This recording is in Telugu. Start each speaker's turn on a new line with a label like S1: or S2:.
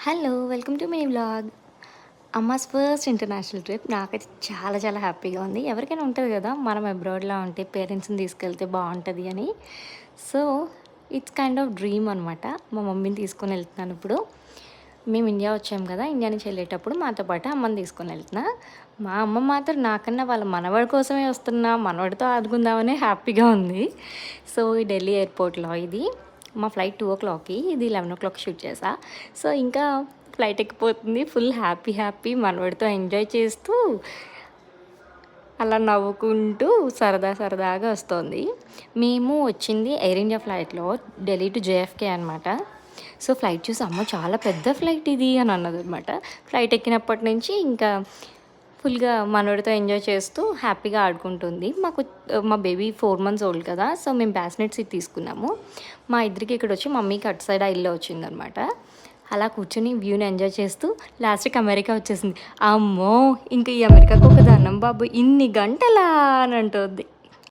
S1: Hello! Welcome to my vlog. అమ్మాస్ first international trip. నాకైతే చాలా చాలా హ్యాపీగా ఉంది. ఎవరికైనా ఉంటది గదా! మనం అబ్రాడ్‌లో ఉంటే పేరెంట్స్‌ని తీసుకెళ్తే బావుంటది అని. So, it's kind of dream అనమాట. మా మమ్మీని తీసుకొని ఎళ్తున్నాను ఇప్పుడు. మేము ఇండియా వచ్చాం గదా! ఇండియా నుంచి ఎళ్ళేటప్పుడు మాతో పాటు అమ్మని తీసుకొని ఎళ్తున్నా. మా అమ్మ మాత్రం నాకన్నా వాళ్ళ మనవడి కోసమే వస్తున్నా, మనవడితో ఆడుకుందామనే హ్యాపీగా ఉంది. సో, ఈ ఢిల్లీ ఎయిర్‌పోర్ట్‌లో ఇది. మా ఫ్లైట్ 2:00కి, ఇది 11:00 షూట్ చేశా. సో, ఇంకా ఫ్లైట్ ఎక్కిపోతుంది. ఫుల్ హ్యాపీ హ్యాపీ మనవడితో ఎంజాయ్ చేస్తూ, అలా నవ్వుకుంటూ సరదా సరదాగా వస్తోంది. మేము వచ్చింది ఎయిర్ ఇండియా ఫ్లైట్‌లో ఢిల్లీ టు జేఎఫ్‌కే అనమాట. సో, ఫ్లైట్ చూసి అమ్మో! చాలా పెద్ద ఫ్లైట్ ఇది అని అన్నదనమాట. ఫ్లైట్ ఎక్కినప్పటి నుంచి ఇంకా ఫుల్‌గా మనోడితో ఎంజాయ్ చేస్తూ హ్యాపీగా ఆడుకుంటుంది. మా బేబీ 4 మంత్స్ ఓల్డ్ కదా! సో, మేము బ్యాసినెట్ సీట్ తీసుకున్నాము. మా ఇద్దరికి ఇక్కడొచ్చి మమ్మీకి అటు సైడ్ ఆ ఇల్లు వచ్చిందనమాట. అలా కూర్చొని వ్యూని ఎంజాయ్ చేస్తూ లాస్ట్‌కి అమెరికా వచ్చేసింది. అమ్మో! ఇంక ఈ అమెరికాకు ఒక దండం బాబు ఇన్ని గంటలా అని అంటోంది.